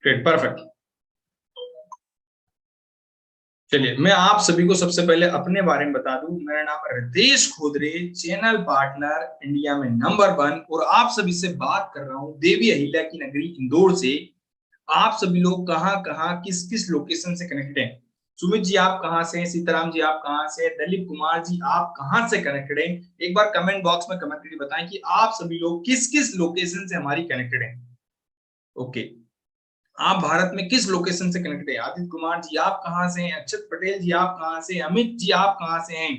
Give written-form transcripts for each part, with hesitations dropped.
Great, perfect. चलिए, मैं आप सभी को सबसे पहले अपने बारे में बता दूं। मेरा नाम है रितेश खोदरे, चैनल पार्टनर इंडिया में नंबर 1, और आप सभी से बात कर रहा हूं देवी अहिल्या की नगरी इंदौर से। आप सभी लोग कहाँ कहाँ किस किस लोकेशन से कनेक्टेड हैं? सुमित जी आप कहाँ से हैं? सीताराम जी आप कहाँ से हैं? दलीप कुमार जी आप कहाँ से कनेक्टेड हैं? एक बार कमेंट बॉक्स में कमेंट करके बताएं कि आप सभी लोग किस किस लोकेशन से हमारी कनेक्टेड हैं। ओके, आप भारत में किस लोकेशन से कनेक्टेड है? आदित्य कुमार जी आप कहाँ से हैं? अक्षत पटेल जी आप कहाँ से हैं? अमित जी आप कहाँ से हैं?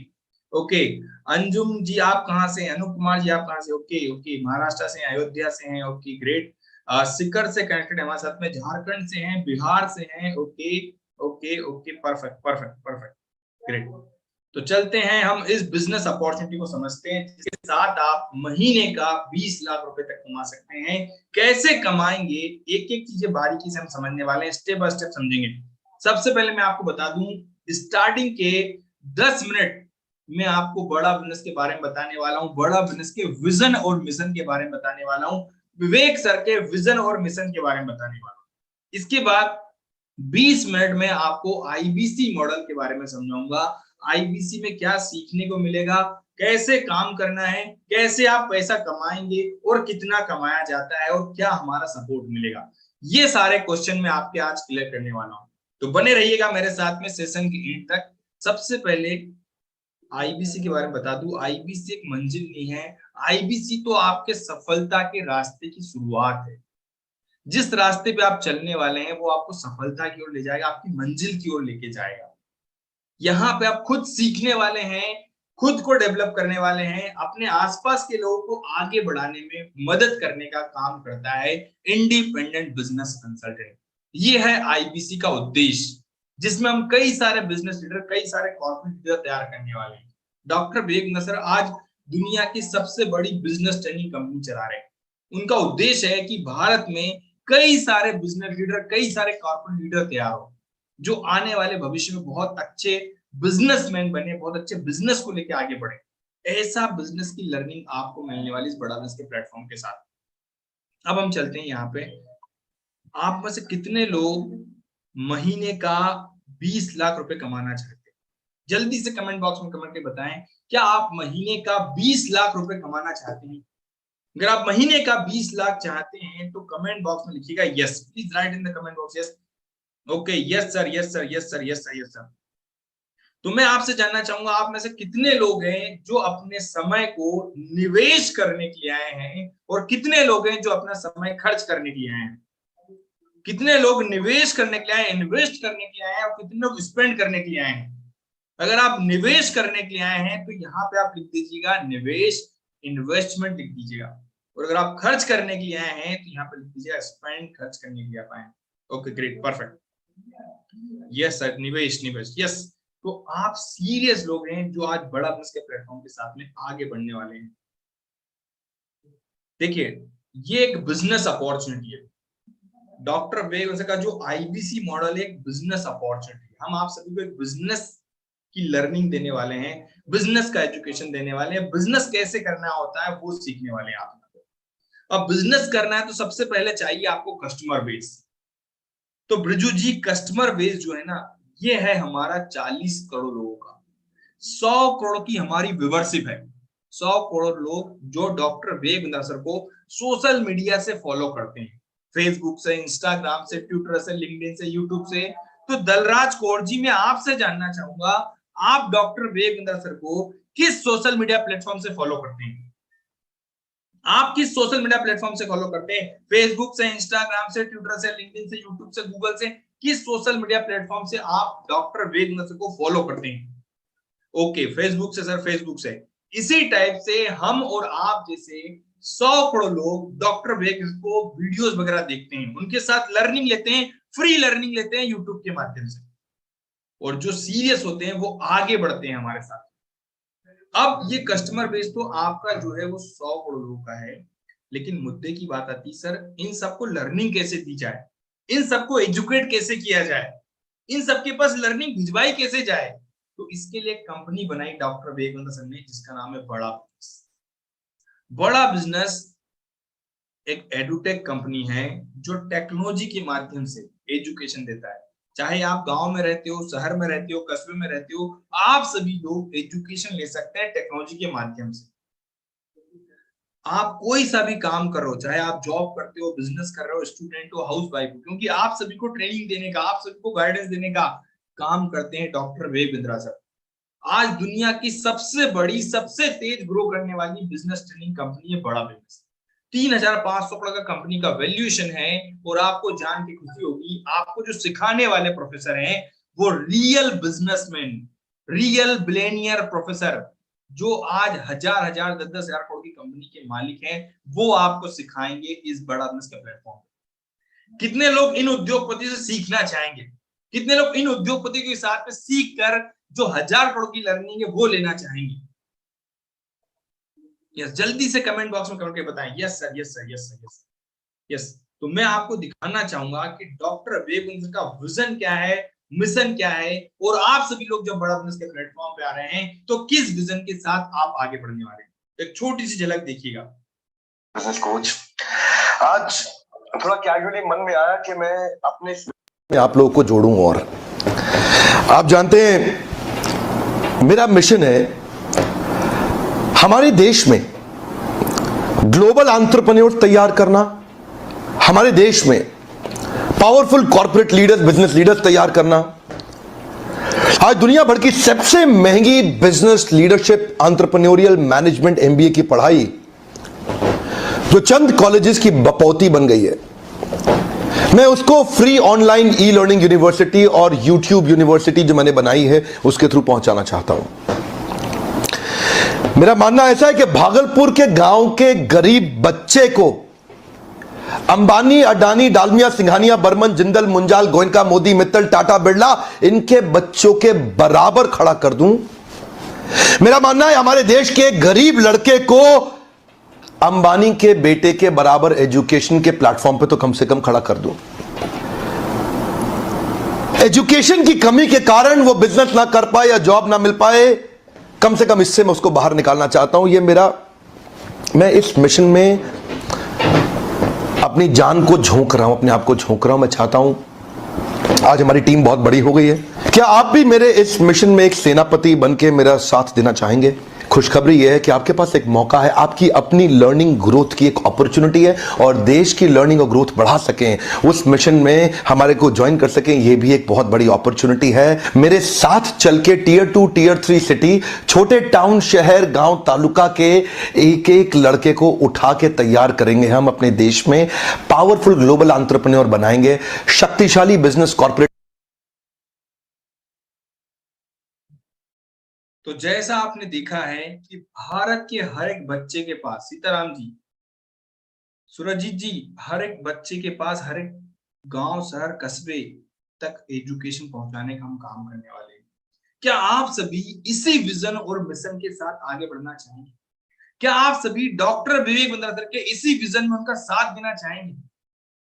ओके, अंजुम जी आप कहाँ से हैं? अनूप कुमार जी आप कहाँ से? ओके ओके, महाराष्ट्र से हैं, अयोध्या से हैं। Okay great. सिकर से कनेक्टेड है हमारे साथ में, झारखंड से हैं, बिहार से हैं। Okay okay okay, perfect perfect perfect, great. तो चलते हैं हम इस बिजनेस अपॉर्चुनिटी को समझते हैं जिसके साथ आप महीने का 20 लाख रुपए तक कमा सकते हैं। कैसे कमाएंगे, एक एक चीजें बारीकी से हम समझने वाले हैं, स्टेप बाय स्टेप समझेंगे। सबसे पहले मैं आपको बता दूं, स्टार्टिंग के 10 मिनट में आपको बड़ा बिजनेस के बारे में बताने वाला हूं, बड़ा बिजनेस के विजन और मिशन के बारे में बताने वाला हूं, विवेक सर के विजन और मिशन के बारे में बताने वाला हूं। इसके बाद 20 मिनट में आपको आईबीसी मॉडल के बारे में समझाऊंगा। आईबीसी में क्या सीखने को मिलेगा, कैसे काम करना है, कैसे आप पैसा कमाएंगे और कितना कमाया जाता है और क्या हमारा सपोर्ट मिलेगा, ये सारे क्वेश्चन मैं आपके आज क्लियर करने वाला हूं। तो बने रहिएगा मेरे साथ में सेशन की एंड तक। सबसे पहले आईबीसी के बारे में बता दूं, आईबीसी एक मंजिल नहीं है, आईबीसी तो आपके सफलता के रास्ते की शुरुआत है। जिस रास्ते पे आप चलने वाले हैं वो आपको सफलता की ओर ले जाएगा, आपकी मंजिल की ओर लेके जाएगा। यहाँ पे आप खुद सीखने वाले हैं, खुद को डेवलप करने वाले हैं, अपने आसपास के लोगों को आगे बढ़ाने में मदद करने का काम करता है इंडिपेंडेंट बिजनेस कंसल्टेंट। ये है आईबीसी का उद्देश्य, जिसमें हम कई सारे बिजनेस लीडर, कई सारे कॉर्पोरेट लीडर तैयार करने वाले हैं। डॉक्टर विवेक नसर आज दुनिया की सबसे बड़ी बिजनेस ट्रेनिंग कंपनी चला रहे हैं। उनका उद्देश्य है कि भारत में कई सारे बिजनेस लीडर, कई सारे कॉर्पोरेट लीडर तैयार हो, जो आने वाले भविष्य में बहुत अच्छे बिजनेसमैन बने, बहुत अच्छे बिजनेस को लेके आगे बढ़े। ऐसा बिजनेस की लर्निंग आपको मिलने वाली इस बड़ा बिजनेस के प्लेटफॉर्म के साथ। अब हम चलते हैं यहाँ पे, आप में से कितने लोग महीने का 20 लाख रुपए कमाना चाहते हैं? जल्दी से कमेंट बॉक्स में कमेंट करके बताएं, क्या आप महीने का 20 लाख रुपए कमाना चाहते हैं? अगर आप महीने का 20 लाख चाहते हैं तो कमेंट बॉक्स में लिखिएगा yes, please right in the comment box yes. Okay, yes sir, yes sir, yes sir, yes sir, yes sir. तो मैं आपसे जानना चाहूंगा, आप में से कितने लोग हैं जो अपने समय को निवेश करने के लिए आए हैं, और कितने लोग हैं जो अपना समय खर्च करने के लिए आए हैं? कितने लोग निवेश करने के लिए आए, इन्वेस्ट करने के लिए आए हैं, और कितने लोग स्पेंड करने के लिए आए हैं? अगर आप निवेश करने के लिए आए हैं तो यहाँ पे आप लिख दीजिएगा निवेश, इन्वेस्टमेंट लिख दीजिएगा। और अगर आप खर्च करने के लिए आए हैं तो यहाँ पे लिख दीजिएगा स्पेंड, खर्च करने के लिए आप आए। Okay great, perfect, yes sir, निवेश निवेश, यस। तो आप सीरियस लोग हैं जो आज बड़ा बिजनेस के प्लेटफॉर्म के साथ में आगे बढ़ने वाले हैं। देखिए, ये एक बिजनेस अपॉर्चुनिटी है। डॉक्टर विवेक का जो आईबीसी मॉडल है एक बिजनेस अपॉर्चुनिटी है। हम आप सभी को एक बिजनेस की लर्निंग देने वाले हैं, बिजनेस का एजुकेशन देने वाले हैं, बिजनेस कैसे करना होता है वो सीखने वाले हैं आप। अब बिजनेस करना है तो सबसे पहले चाहिए आपको कस्टमर बेस। तो ब्रिजू जी, कस्टमर बेस जो है ना, ये है हमारा 40 करोड़ लोगों का। 100 करोड़ की हमारी व्यूअरशिप है। 100 करोड़ लोग जो डॉक्टर विवेक नसर को सोशल मीडिया से फॉलो करते हैं, फेसबुक से, इंस्टाग्राम से, ट्विटर से, लिंक्डइन से, यूट्यूब से। तो दलराज कौर जी, मैं आपसे जानना चाहूंगा, आप डॉक्टर विवेक नसर को किस सोशल मीडिया प्लेटफॉर्म से फॉलो करते हैं? आप किस सोशल मीडिया प्लेटफॉर्म से फॉलो करते हैं? फेसबुक से, इंस्टाग्राम से, ट्विटर से, लिंक्डइन से, यूट्यूब से, गूगल से? किस सोशल मीडिया प्लेटफॉर्म से आप डॉक्टर विवेक नसर को फॉलो करते हैं? ओके, फेसबुक से सर, फेसबुक से। इसी टाइप से हम और आप जैसे 100 करोड़ लोग डॉक्टर विवेक को वीडियोस वगैरह देखते हैं, उनके साथ लर्निंग लेते हैं, फ्री लर्निंग लेते हैं यूट्यूब के माध्यम से। और जो सीरियस होते हैं वो आगे बढ़ते हैं हमारे साथ। अब ये कस्टमर बेस तो आपका जो है वो 100 करोड़ लोगों का है, लेकिन मुद्दे की बात आती है सर, इन सबको लर्निंग कैसे दी जाए, इन सबको एजुकेट कैसे किया जाए, इन सबके पास लर्निंग भिजवाई कैसे जाए? तो इसके लिए कंपनी बनाई डॉक्टर विवेकानंद सर ने, जिसका नाम है बड़ा बिजनेस। बड़ा बिजनेस एक एडुटेक कंपनी है जो टेक्नोलॉजी के माध्यम से एजुकेशन देता है। चाहे आप गांव में रहते हो, शहर में रहते हो, कस्बे में रहते हो, आप सभी लोग एजुकेशन ले सकते हैं टेक्नोलॉजी के माध्यम से। आप कोई सा भी काम कर रहे हो, चाहे आप जॉब करते हो, बिजनेस कर रहे हो, स्टूडेंट हो, हाउस वाइफ हो, क्योंकि आप सभी को ट्रेनिंग देने का, आप सभी को गाइडेंस देने का काम करते हैं डॉक्टर वेब बिंद्रा सर। आज दुनिया की सबसे बड़ी, सबसे तेज ग्रो करने वाली बिजनेस ट्रेनिंग कंपनी है बड़ा बिजनेस। 3,500 करोड़ का कंपनी का वैल्यूएशन है। और आपको जान के खुशी होगी, आपको जो सिखाने वाले प्रोफेसर हैं वो real businessman, real billionaire professor, जो आज हजार हजार, 10-10 हजार करोड़ की कंपनी के मालिक हैं, वो आपको सिखाएंगे इस बड़ा बिजनेस के प्लेटफॉर्म पे। कितने लोग इन उद्योगपति से सीखना चाहेंगे? कितने लोग इन उद्योगपति के साथ में सीख कर जो 1,000 करोड़ की लर्निंग है वो लेना चाहेंगे? यस, जल्दी से कमेंट बॉक्स में करके बताएं। Yes sir, yes sir, yes sir, yes yes. तो मैं आपको दिखाना चाहूंगा कि डॉक्टर वेब का विजन क्या है, मिशन क्या है, और आप सभी लोग जब बड़ा बिजनेस के प्लेटफॉर्म पे आ रहे हैं तो किस विजन के साथ आप आगे बढ़ने वाले हैं। एक छोटी सी झलक देखिएगा। बिजनेस कोच, आज थोड़ा कैजुअली मन में आया कि मैं अपने में आप लोगों को जोड़ूं। और आप जानते हैं मेरा मिशन है हमारे देश में ग्लोबल एंटरप्रेन्योर्स तैयार करना, हमारे देश में powerful corporate leaders, business leaders तैयार करना। आज दुनिया भर की सबसे महंगी business leadership entrepreneurial management MBA की पढ़ाई जो चंद कॉलेजेस की बपौती बन गई है, मैं उसको free online e learning university और यूट्यूब यूनिवर्सिटी जो मैंने बनाई है उसके थ्रू पहुंचाना चाहता हूं। मेरा मानना ऐसा है कि भागलपुर के गांव के गरीब बच्चे को अंबानी, अडानी, डालमिया, सिंघानिया, बर्मन, जिंदल, मुंजाल, गोयनका, मोदी, मित्तल, टाटा, बिरला, इनके बच्चों के बराबर खड़ा कर दूं। मेरा मानना है हमारे देश के गरीब लड़के को अंबानी के बेटे के बराबर एजुकेशन के प्लेटफॉर्म पे तो कम से कम खड़ा कर दूं। एजुकेशन की कमी के कारण वो बिजनेस ना कर पाए या जॉब ना मिल पाए, कम से कम इससे मैं उसको बाहर निकालना चाहता हूं। मैं इस मिशन में अपनी जान को झोंक रहा हूं, अपने आप को झोंक रहा हूं। मैं चाहता हूं, आज हमारी टीम बहुत बड़ी हो गई है, क्या आप भी मेरे इस मिशन में एक सेनापति बन के मेरा साथ देना चाहेंगे? खुशखबरी यह है कि आपके पास एक मौका है, आपकी अपनी लर्निंग ग्रोथ की एक अपॉर्चुनिटी है, और देश की लर्निंग और ग्रोथ बढ़ा सकें, उस मिशन में हमारे को ज्वाइन कर सकें, यह भी एक बहुत बड़ी अपॉर्चुनिटी है। मेरे साथ चल के टियर 2, टियर 3 सिटी, छोटे टाउन, शहर, गांव, तालुका के एक एक लड़के को उठा के तैयार करेंगे हम अपने देश में, पावरफुल ग्लोबल एंटरप्रेन्योर बनाएंगे, शक्तिशाली बिजनेस कॉर्पोरेट। तो जैसा आपने देखा है कि भारत के हर एक बच्चे के पास, सीताराम जी, सुरजीत जी, हर एक बच्चे के पास, हर एक गांव, शहर, कस्बे तक एजुकेशन पहुंचाने का हम काम करने वाले हैं। क्या आप सभी इसी विजन और मिशन के साथ आगे बढ़ना चाहेंगे? क्या आप सभी डॉक्टर विवेक बिंद्रा सर के इसी विजन में उनका साथ देना चाहेंगे?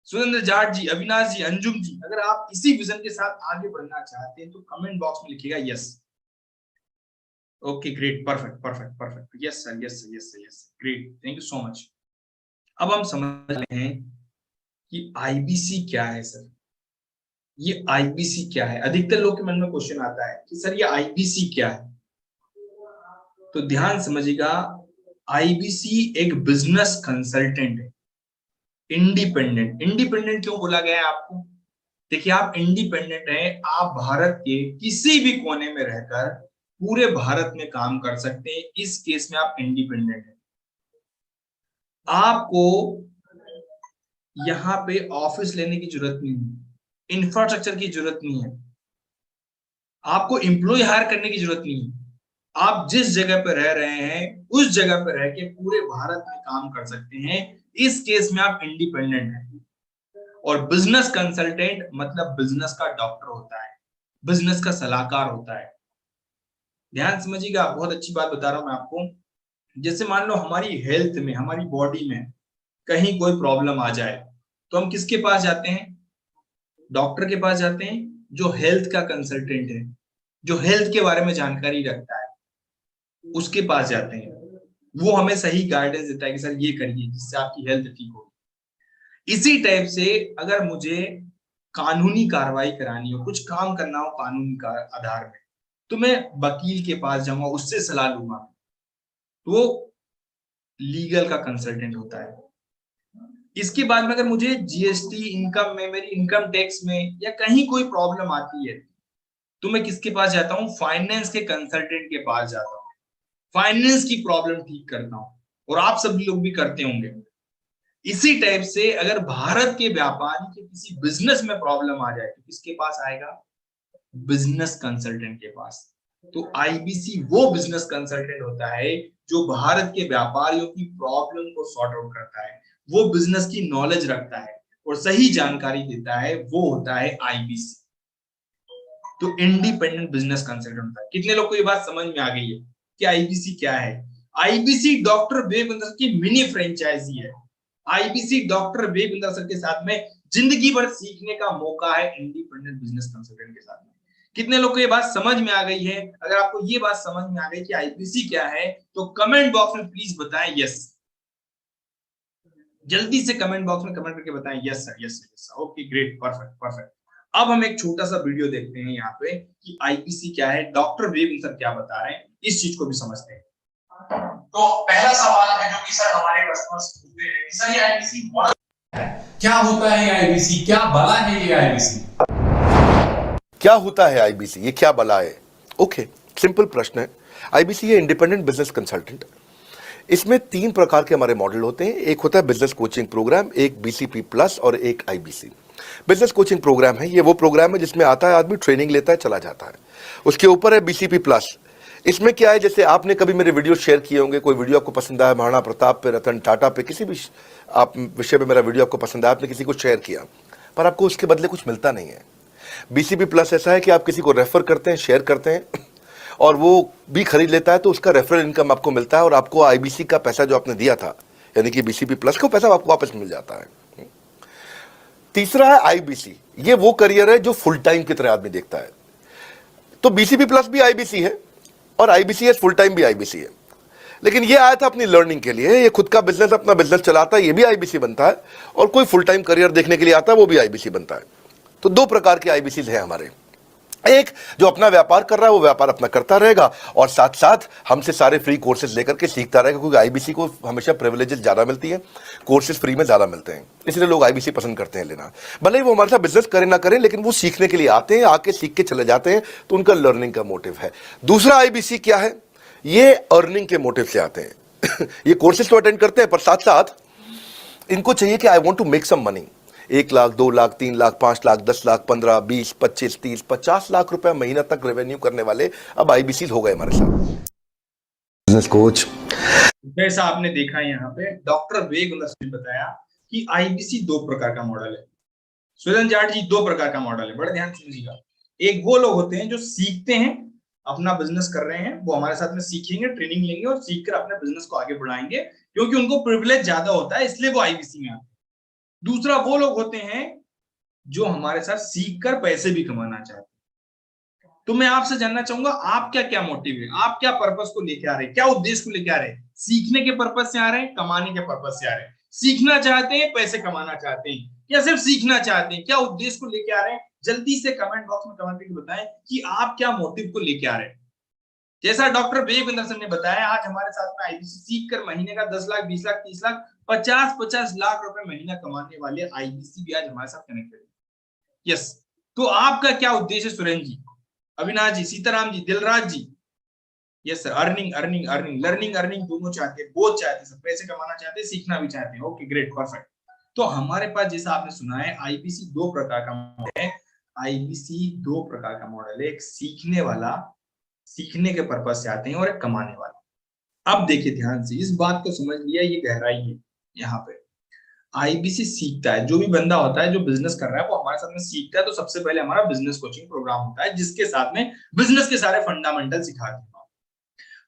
सुरेंद्र जाट जी, अविनाश जी, अंजुम जी, अगर आप इसी विजन के साथ आगे बढ़ना चाहते हैं तो कमेंट बॉक्स में लिखिएगा yes. Okay, great, perfect, perfect, perfect, yes sir, yes sir, yes sir, yes, great, thank you so much. अब हम समझ रहे हैं कि आईबीसी क्या है सर। ये आईबीसी क्या है? अधिकतर लोग के मन में क्वेश्चन आता है कि सर ये आईबीसी क्या है। तो ध्यान समझिएगा, आईबीसी एक बिजनेस कंसल्टेंट है, इंडिपेंडेंट। इंडिपेंडेंट क्यों बोला गया है आपको? देखिए, आप इंडिपेंडेंट हैं, आप भारत के किसी भी कोने में रहकर पूरे भारत में काम कर सकते हैं। इस केस में आप इंडिपेंडेंट हैं। आपको यहाँ पे ऑफिस लेने की जरूरत नहीं है, इंफ्रास्ट्रक्चर की जरूरत नहीं है, आपको एम्प्लॉय हायर करने की जरूरत नहीं है। आप जिस जगह पे रह रहे हैं उस जगह पे रह के पूरे भारत में काम कर सकते हैं। इस केस में आप इंडिपेंडेंट हैं। और बिजनेस कंसल्टेंट मतलब बिजनेस का डॉक्टर होता है, बिजनेस का सलाहकार होता है। ध्यान समझिएगा, बहुत अच्छी बात बता रहा हूं मैं आपको। जैसे मान लो हमारी हेल्थ में, हमारी बॉडी में कहीं कोई प्रॉब्लम आ जाए तो हम किसके पास जाते हैं? डॉक्टर के पास जाते हैं, जो हेल्थ का कंसल्टेंट है, जो हेल्थ के बारे में जानकारी रखता है, उसके पास जाते हैं। वो हमें सही गाइडेंस देता है कि सर ये करिए जिससे आपकी हेल्थ ठीक हो। इसी टाइप से अगर मुझे कानूनी कार्रवाई करानी हो, कुछ काम करना हो कानूनी का आधार में, तो मैं वकील के पास जाऊंगा, उससे सलाह लूंगा। तो लीगल का कंसल्टेंट होता है। इसके बाद में अगर मुझे जीएसटी इनकम में, मेरी इनकम टैक्स में या कहीं कोई प्रॉब्लम आती है, तो मैं किसके पास जाता हूँ? फाइनेंस के कंसल्टेंट के पास जाता हूँ, फाइनेंस की प्रॉब्लम ठीक करता हूँ। और आप सभी लोग भी करते होंगे। इसी टाइप से अगर भारत के व्यापारी के किसी बिजनेस में प्रॉब्लम आ जाए तो किसके पास आएगा? बिजनेस कंसल्टेंट के पास। तो आईबीसी वो बिजनेस कंसल्टेंट होता है जो भारत के व्यापारियों की प्रॉब्लम को सॉर्ट आउट करता है, वो बिजनेस की नॉलेज रखता है और सही जानकारी देता है, वो होता है आईबीसी। तो इंडिपेंडेंट बिजनेस कंसल्टेंट होता है। कितने लोग को ये बात समझ में आ गई है कि आईबीसी क्या है? आईबीसी डॉक्टर विवेक सर की मिनी फ्रेंचाइजी है। आईबीसी डॉक्टर विवेक सर के साथ में जिंदगी भर सीखने का मौका है इंडिपेंडेंट बिजनेस कंसल्टेंट के साथ में। कितने लोग को ये बात समझ में आ गई है? अगर आपको ये बात समझ में आ गई कि आईबीसी क्या है तो कमेंट बॉक्स में प्लीज बताएं यस। जल्दी से कमेंट बॉक्स में कमेंट करके बताएं yes sir, yes sir. Okay great, perfect perfect. अब हम एक छोटा सा वीडियो देखते हैं यहाँ पे कि आईपीसी क्या है, डॉक्टर वेब सर क्या बता रहे हैं, इस चीज को भी समझते हैं। तो पहला सवाल है जो कि सर हमारे कस्टमर्स पूछते हैं कि सर ये आईपीसी मॉडल क्या होता है? ये आईबीसी क्या बला है? ये आईबीसी क्या होता है आईबीसी? ये क्या बला है? ओके, सिंपल प्रश्न है। आईबीसी ये इंडिपेंडेंट बिजनेस कंसल्टेंट। इसमें 3 प्रकार के हमारे मॉडल होते हैं। एक होता है बिजनेस कोचिंग प्रोग्राम, एक बीसीपी प्लस और एक आईबीसी। बिजनेस कोचिंग प्रोग्राम है, ये वो प्रोग्राम है जिसमें आता है आदमी, ट्रेनिंग लेता है, चला जाता है। उसके ऊपर है बीसीपी प्लस। इसमें क्या है, जैसे आपने कभी मेरे वीडियो शेयर किए होंगे, कोई वीडियो आपको पसंद आया, महाराणा प्रताप पे, रतन टाटा पे, किसी भी आप विषय पे मेरा वीडियो आपको पसंद आया, आपने किसी को शेयर किया, पर आपको उसके बदले कुछ मिलता नहीं है। बीसीपी प्लस ऐसा है कि आप किसी को रेफर करते हैं, शेयर करते हैं और वो भी खरीद लेता है, तो उसका रेफरल इनकम आपको मिलता है और आपको आईबीसी का पैसा जो आपने दिया था, यानी कि बीसीपी प्लस को पैसा आपको वापस मिल जाता है। तीसरा है आईबीसी। ये वो करियर है जो फुल टाइम की तरह आदमी देखता है। तो बीसीपी प्लस भी आईबीसी है और आईबीसी फुल टाइम भी आईबीसी है। लेकिन ये आया था अपनी लर्निंग के लिए, ये खुद का बिजनेस, अपना बिजनेस चलाता है, ये भी आईबीसी बनता है। और कोई फुल टाइम करियर देखने के लिए आता है, वो भी आईबीसी बनता है। तो 2 प्रकार के आईबीसी हैं हमारे। एक जो अपना व्यापार कर रहा है वो व्यापार अपना करता रहेगा और साथ साथ हमसे सारे फ्री कोर्सेज लेकर के सीखता रहेगा, क्योंकि आईबीसी को हमेशा प्रिविलेजेस ज्यादा मिलती है, कोर्सेज फ्री में ज्यादा मिलते हैं, इसलिए लोग आईबीसी पसंद करते हैं लेना। भले ही वो हमारे साथ बिजनेस करें ना करें, लेकिन वो सीखने के लिए आते हैं, आके सीख के चले जाते हैं, तो उनका लर्निंग का मोटिव है। दूसरा आईबीसी क्या है, ये अर्निंग के मोटिव से आते हैं। ये कोर्सेज तो अटेंड करते हैं, पर साथ साथ इनको चाहिए कि I want to make some money. 1 lakh, 2 lakh, 3 lakh, 5 lakh, 10 lakh, 15, 20, 25, 30, 50 lakh रुपए महीना तक रेवेन्यू करने वाले अब आईबीसी हो गए हमारे साथ। बिजनेस कोच, जैसा आपने देखा यहाँ पे डॉक्टर वेग ने बताया कि आईबीसी 2 प्रकार का मॉडल है। सुरेंद्र जाट जी 2 प्रकार का मॉडल है, बड़े ध्यान सुनिएगा। एक वो लोग होते हैं जो सीखते हैं, अपना बिजनेस कर रहे हैं, वो हमारे साथ में सीखेंगे, ट्रेनिंग लेंगे और सीखकर अपने बिजनेस को आगे बढ़ाएंगे, क्योंकि उनको प्रिविलेज ज्यादा होता है, इसलिए वो आईबीसी में आते हैं। दूसरा वो लोग होते हैं जो हमारे साथ सीखकर पैसे भी कमाना चाहते हैं। तो मैं आपसे जानना चाहूंगा, आप क्या क्या मोटिव है, आप क्या पर्पस को लेके आ रहे हैं, क्या उद्देश्य को लेके आ रहे हैं? सीखने के पर्पस से आ रहे हैं, कमाने के पर्पस से आ रहे हैं? सीखना चाहते हैं, पैसे कमाना चाहते हैं, या सिर्फ सीखना चाहते हैं? क्या उद्देश्य को लेके आ रहे हैं? जल्दी से कमेंट बॉक्स में कमेंट करके बताएं कि आप क्या मोटिव को लेके आ रहे हैं। जैसा डॉक्टर विवेक सर ने बताया, आज हमारे साथ में आईबीसी सीख कर महीने का 10 लाख, 20 लाख, 30 लाख, 50 लाख रुपए महीना कमाने वाले आईबीसी भी आज हमारे साथ कनेक्टेड है। यस, तो आपका क्या उद्देश्य है? Surendra ji, Avinash ji, Sitaram ji, Dilraj ji. Yes sir, earning earning earning, learning earning दोनों चाहते हैं, बोथ चाहते हैं सर, पैसे कमाना चाहते हैं, सीखना भी चाहते हैं। Okay great, perfect. तो हमारे पास जैसा आपने सुना है आईबीसी 2 प्रकार का मॉडल है। आईबीसी 2 प्रकार का मॉडल है, एक सीखने वाला, सीखने के पर्पस से आते हैं, और एक कमाने वाला। अब देखिए ध्यान से, इस बात को समझ लिया, ये गहराई है यहाँ पे। आईबीसी सीखता है, जो भी बंदा होता है जो बिजनेस कर रहा है वो हमारे साथ में सीखता है, तो सबसे पहले हमारा बिजनेस कोचिंग प्रोग्राम होता है, जिसके साथ में बिजनेस के सारे फंडामेंटल सिखाते हैं।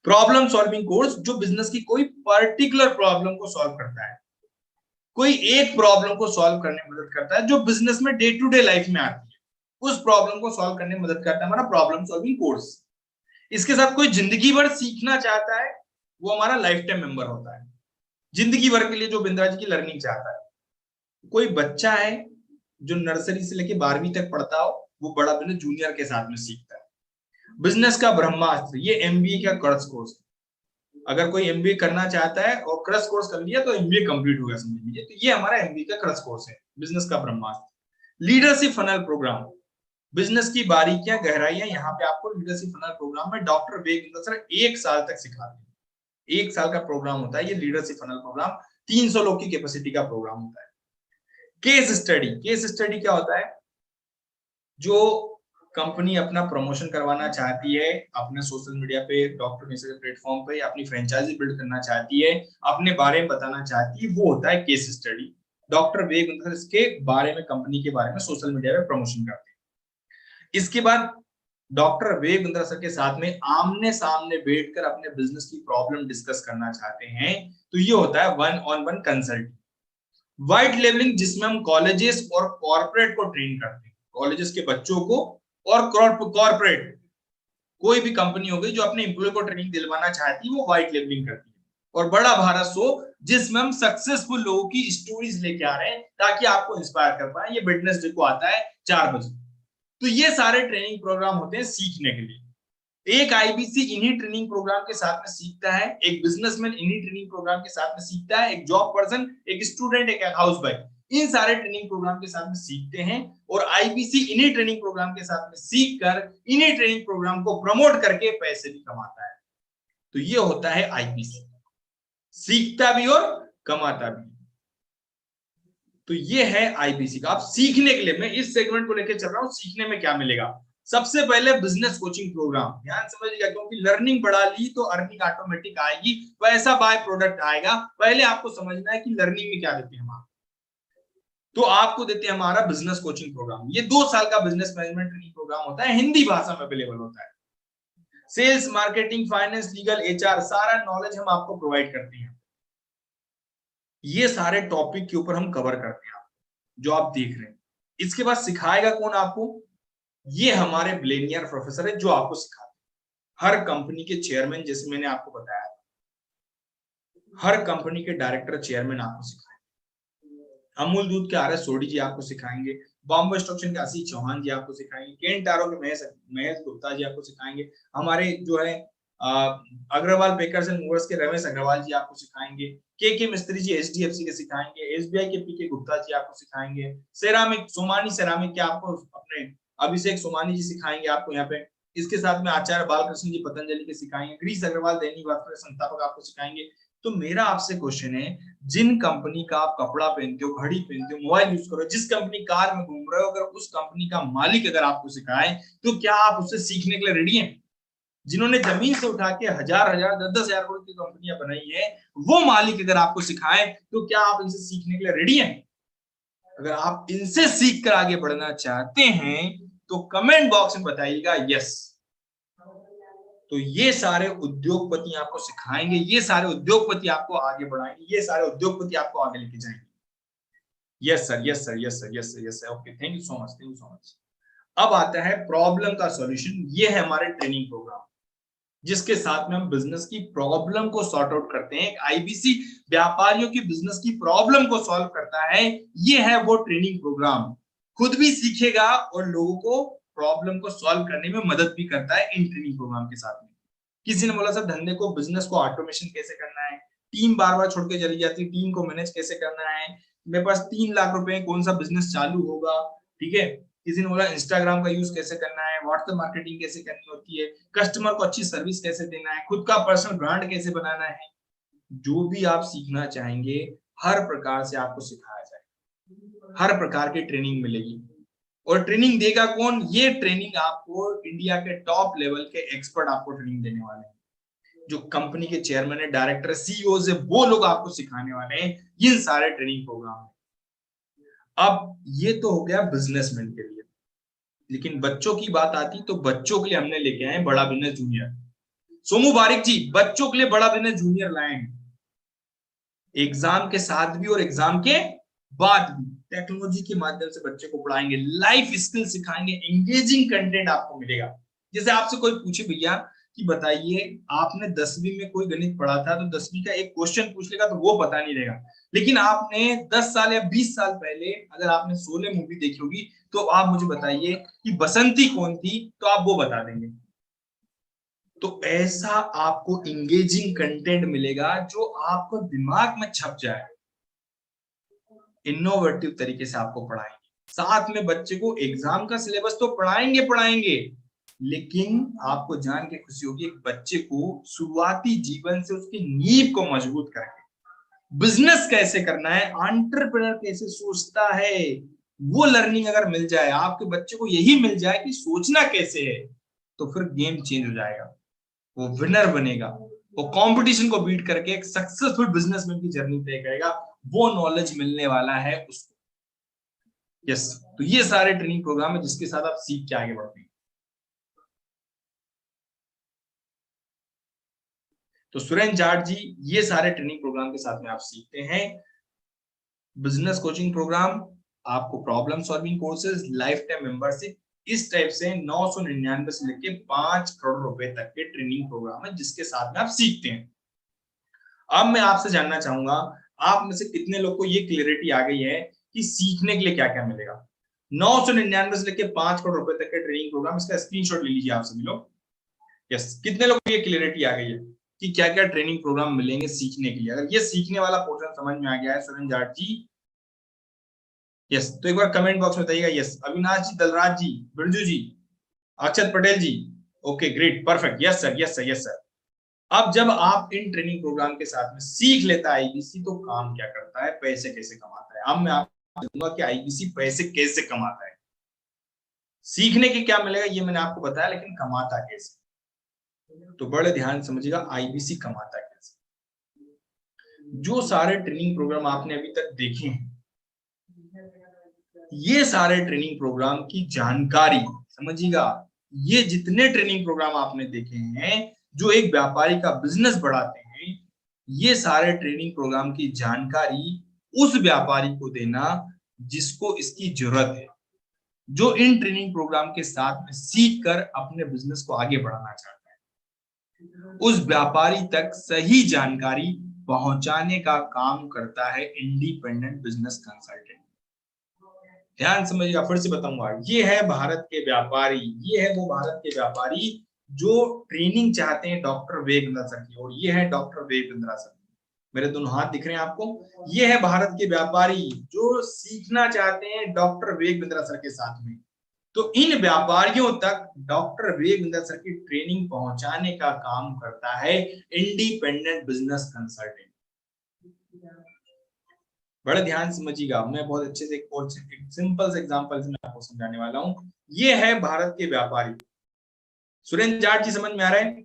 प्रॉब्लम सॉल्विंग कोर्स, जो बिजनेस की कोई पर्टिकुलर प्रॉब्लम को सॉल्व करता है, कोई एक प्रॉब्लम को सॉल्व करने में मदद करता है जो बिजनेस में डे टू डे लाइफ में आती है, उस प्रॉब्लम को सॉल्व करने में मदद करता है हमारा प्रॉब्लम सॉल्विंग कोर्स। इसके साथ कोई जिंदगी भर सीखना चाहता है, वो हमारा लाइफ टाइम मेंबर होता है, जिंदगी भर के लिए जो बिंद्रा जी की लर्निंग चाहता है। कोई बच्चा है जो नर्सरी से लेके 12वीं तक पढ़ता हो, वो बड़ा बिजनेस जूनियर के साथ में सीखता है। बिजनेस का ब्रह्मास्त्र, ये एमबीए का क्रश कोर्स। अगर कोई एमबीए करना चाहता है और क्रश कोर्स कर लिया तो एमबीए कंप्लीट हो गया, समझ लीजिए। तो ये हमारा एमबीए का क्रश कोर्स है, बिजनेस का ब्रह्मास्त्र। लीडरशिप फनल प्रोग्राम, बिजनेस की बारीकियां गहराइयां, यहाँ पे आपको लीडरशिप फनल प्रोग्राम में डॉक्टर वेग सर 1 साल तक सिखाते हैं। 1 साल का प्रोग्राम होता है ये लीडरशिप फनल प्रोग्राम। 300 लोग की कैपेसिटी का प्रोग्राम होता है। केस स्टडी, केस स्टडी क्या होता है? जो कंपनी अपना प्रमोशन करवाना चाहती है अपने सोशल मीडिया पे, डॉक्टर मैसेज प्लेटफॉर्म पे, अपनी फ्रेंचाइजी बिल्ड करना चाहती है, अपने बारे में बताना चाहती है, वो होता है केस स्टडी। डॉक्टर वेग इसके बारे में, कंपनी के बारे में सोशल मीडिया पे प्रमोशन करते हैं। इसके बाद डॉक्टर वेग सर के साथ में आमने सामने बैठकर अपने बिजनेस की प्रॉब्लम डिस्कस करना चाहते हैं, तो ये होता है 1-on-1 कंसल्टिंग। व्हाइट लेवलिंग, जिसमें हम कॉलेजेस और कॉर्पोरेट को ट्रेन करते हैं, कॉलेजेस के बच्चों को और कॉर्पोरेट, कोई भी कंपनी हो गई जो अपने एम्प्लॉय को ट्रेनिंग दिलवाना चाहती है, वो व्हाइट लेवलिंग करती है। और बड़ा भारत शो, जिसमें हम सक्सेसफुल लोगों की स्टोरीज लेके आ रहे हैं ताकि आपको इंस्पायर कर पाए। ये वेडनेसडे को आता है 4 बजे। तो ये सारे ट्रेनिंग प्रोग्राम होते हैं सीखने के लिए। एक आईबीसी इन्हीं ट्रेनिंग प्रोग्राम के साथ में सीखता है, एक बिजनेसमैन इन्हीं ट्रेनिंग प्रोग्राम के साथ में सीखता है, एक जॉब पर्सन, एक स्टूडेंट, एक हाउसवाइफ, इन सारे ट्रेनिंग प्रोग्राम के साथ में सीखते हैं। और आईबीसी इन्हीं ट्रेनिंग प्रोग्राम के साथ में सीख कर इन्हीं ट्रेनिंग प्रोग्राम को प्रमोट करके पैसे भी कमाता है। तो ये होता है आईबीसी, सीखता भी और कमाता भी। तो ये है आईबीसी का। आप सीखने के लिए मैं इस सेगमेंट को लेकर चल रहा हूं, सीखने में क्या मिलेगा। सबसे पहले बिजनेस कोचिंग प्रोग्राम, ध्यान समझिएगा, क्योंकि लर्निंग बढ़ा ली तो अर्निंग ऑटोमेटिक आएगी, पैसा बाय प्रोडक्ट आएगा। पहले आपको समझना है कि लर्निंग में क्या देते हैं हम। तो आपको देते हैं हमारा बिजनेस कोचिंग प्रोग्राम। ये 2 साल का बिजनेस मैनेजमेंट ट्रेनिंग प्रोग्राम होता है, हिंदी भाषा में अवेलेबल होता है। Sales, marketing, finance, legal, HR, सारा नॉलेज हम आपको प्रोवाइड करते हैं। ये सारे टॉपिक के ऊपर हम कवर करते हैं जो आप देख रहे हैं। इसके बाद सिखाएगा कौन आपको? ये हमारे बिलियनियर प्रोफेसर है जो आपको सिखाते हैं। हर कंपनी के चेयरमैन, जैसे मैंने आपको बताया, हर कंपनी के डायरेक्टर, चेयरमैन आपको सिखाएंगे। अमूल दूध के आर एस सोडी जी आपको सिखाएंगे, बॉम्बे स्टॉक एक्सचेंज के आशीष चौहान जी आपको सिखाएंगे, केन टारो के महेश गुप्ता जी आपको सिखाएंगे, हमारे जो है अग्रवाल बेकर्स एंड मूवर्स के रमेश अग्रवाल जी आपको सिखाएंगे, के मिस्त्री जी एचडीएफसी के सिखाएंगे, एसबीआई के पीके गुप्ता जी आपको सिखाएंगे, सेरामिक सोमानी सेरामिक के आपको अपने अभिषेक सोमानी जी सिखाएंगे आपको यहाँ पे। इसके साथ में आचार्य बालकृष्ण जी पतंजलि के सिखाएंगे, ग्रीस अग्रवाल दैनिक भास्कर संस्थापक आपको सिखाएंगे। तो मेरा आपसे क्वेश्चन है, जिन कंपनी का आप कपड़ा पहनते हो, घड़ी पहनते हो, मोबाइल यूज करो, जिस कंपनी कार में घूम रहे हो, अगर उस कंपनी का मालिक अगर आपको सिखाए तो क्या आप उससे सीखने के लिए रेडी हैं? जिन्होंने जमीन से उठा के हजार 10,000 करोड़ की कंपनियां बनाई है, वो मालिक अगर आपको सिखाए तो क्या आप इनसे सीखने के लिए रेडी हैं? अगर आप इनसे सीख कर आगे बढ़ना चाहते हैं तो कमेंट बॉक्स में बताइएगा यस। तो ये सारे उद्योगपति आपको सिखाएंगे, ये सारे उद्योगपति आपको आगे बढ़ाएंगे, ये सारे उद्योगपति आपको आगे लेके जाएंगे। Yes sir, yes sir, yes sir, yes sir, yes sir, okay, thank you so much, thank you so much. अब आता है प्रॉब्लम का सॉल्यूशन। ये है हमारे ट्रेनिंग प्रोग्राम, जिसके साथ में हम बिजनेस की प्रॉब्लम को सॉर्ट आउट करते हैं। आईबीसी व्यापारियों की बिजनेस की प्रॉब्लम को सॉल्व करता है। ये है वो ट्रेनिंग प्रोग्राम, खुद भी सीखेगा और लोगों को प्रॉब्लम को सॉल्व करने में मदद भी करता है इन ट्रेनिंग प्रोग्राम के साथ में। किसी ने बोला सर धंधे को, बिजनेस को ऑटोमेशन कैसे करना है, टीम बार बार छोड़ के चली जाती है, टीम को मैनेज कैसे करना है, मेरे पास 3 लाख रुपए, कौन सा बिजनेस चालू होगा, ठीक है। किसी ने बोला इंस्टाग्राम का यूज कैसे करना है, व्हाट्सएप मार्केटिंग कैसे करनी होती है, कस्टमर को अच्छी सर्विस कैसे देना है, खुद का पर्सनल ब्रांड कैसे बनाना है। जो भी आप सीखना चाहेंगे हर प्रकार से आपको सिखाया जाएगा, हर प्रकार की ट्रेनिंग मिलेगी। और ट्रेनिंग देगा कौन? ये ट्रेनिंग आपको इंडिया के टॉप लेवल के एक्सपर्ट आपको ट्रेनिंग देने वाले हैं, जो कंपनी के चेयरमैन है, डायरेक्टर, सीईओ है, वो लोग आपको सिखाने वाले हैं ये सारे ट्रेनिंग प्रोग्राम। अब ये तो हो गया बिजनेसमैन के लिए, लेकिन बच्चों की बात आती तो बच्चों के लिए हमने लेके आए बड़ा बिजनेस जूनियर। सोमू बारिक जी बच्चों के लिए बड़ा बिजनेस जूनियर लाएंगे, एग्जाम के साथ भी और एग्जाम के बाद भी टेक्नोलॉजी के माध्यम से बच्चे को पढ़ाएंगे, लाइफ स्किल सिखाएंगे, एंगेजिंग कंटेंट आपको मिलेगा। जैसे आपसे कोई पूछे भैया कि बताइए आपने 10वीं में कोई गणित पढ़ा था तो 10वीं का एक क्वेश्चन पूछ लेगा तो वो पता नहीं रहेगा, लेकिन आपने 10 साल या 20 साल पहले अगर आपने शोले मूवी देखी होगी तो आप मुझे बताइए कि बसंती कौन थी, तो आप वो बता देंगे। तो ऐसा आपको इंगेजिंग कंटेंट मिलेगा जो आपको दिमाग में छप जाए। इनोवेटिव तरीके से आपको पढ़ाएंगे, साथ में बच्चे को एग्जाम का सिलेबस तो पढ़ाएंगे, लेकिन आपको जान के खुशी होगी एक बच्चे को शुरुआती जीवन से उसकी नींव को मजबूत करके बिजनेस कैसे करना है, एंटरप्रेन्योर कैसे सोचता है, वो लर्निंग अगर मिल जाए, आपके बच्चे को यही मिल जाए कि सोचना कैसे है, तो फिर गेम चेंज हो जाएगा, वो विनर बनेगा, वो कंपटीशन को बीट करके एक सक्सेसफुल बिजनेसमैन की जर्नी तय करेगा। वो नॉलेज मिलने वाला है उसको। यस, तो ये सारे ट्रेनिंग प्रोग्राम है जिसके साथ आप सीख के आगे बढ़ते हैं। तो सुरेंद्र जाट जी, ये सारे ट्रेनिंग प्रोग्राम के साथ में आप सीखते हैं बिजनेस कोचिंग प्रोग्राम, आपको problem solving courses, life time membership, इस टाइप से 999 से लेके 5 करोड़ रुपए तक के ट्रेनिंग प्रोग्राम है जिसके साथ में आप सीखते हैं। अब मैं आपसे जानना चाहूंगा, आप में से कितने लोग को ये क्लियरिटी आ गई है कि सीखने के लिए क्या क्या मिलेगा। 999 से लेके 5 करोड़ रुपए तक के ट्रेनिंग प्रोग्राम, इसका स्क्रीनशॉट ले लीजिए आप सभी लोग। यस, कितने लोग को ये क्लियरिटी आ गई है कि क्या क्या ट्रेनिंग प्रोग्राम मिलेंगे सीखने के लिए। अगर ये सीखने वाला पोर्शन समझ में आ गया है सुरेंद्र जाट जी, यस, तो एक बार कमेंट बॉक्स में बताइएगा yes. Avinash ji, Dalraj ji, Birju ji, Akshat Patel ji, okay great, perfect, yes sir, yes sir, yes sir. अब जब आप इन ट्रेनिंग प्रोग्राम के साथ में सीख लेता है आईबीसी तो काम क्या करता है, पैसे कैसे कमाता है। अब मैं आपको बताऊंगा कि आईबीसी पैसे कैसे कमाता है। सीखने के क्या मिलेगा ये मैंने आपको बताया, लेकिन कमाता कैसे, तो बड़े ध्यान समझिएगा आईबीसी कमाता कैसे। जो सारे ट्रेनिंग प्रोग्राम आपने अभी तक देखे हैं, ये सारे ट्रेनिंग प्रोग्राम की जानकारी समझिएगा, ये जितने ट्रेनिंग प्रोग्राम आपने देखे हैं जो एक व्यापारी का बिजनेस बढ़ाते हैं, ये सारे ट्रेनिंग प्रोग्राम की जानकारी उस व्यापारी को देना जिसको इसकी जरूरत है, जो इन ट्रेनिंग प्रोग्राम के साथ में सीख कर अपने बिजनेस को आगे बढ़ाना चाहता है। उस व्यापारी तक सही जानकारी पहुंचाने का काम करता है इंडिपेंडेंट बिजनेस कंसल्टेंट। ध्यान समझिएगा, फिर से बताऊंगा, ये है भारत के व्यापारी, ये है वो भारत के व्यापारी जो ट्रेनिंग चाहते हैं डॉक्टर वेगेंद्र सर की, और ये है डॉक्टर वेगेंद्र सर, मेरे दोनों हाथ दिख रहे हैं आपको। ये है भारत के व्यापारी जो सीखना चाहते हैं डॉक्टर वेगेंद्र सर के साथ में। तो इन व्यापारियों तक डॉक्टर वेगेंद्र सर की ट्रेनिंग पहुंचाने का काम करता है इंडिपेंडेंट बिजनेस कंसल्टेंट। बड़े ध्यान समझिएगा, मैं बहुत अच्छे से एक सिंपल से एग्जांपल से मैं आपको समझाने वाला हूं। ये है भारत के व्यापारी, सुरेंद्र जाट जी समझ में आ रहा है।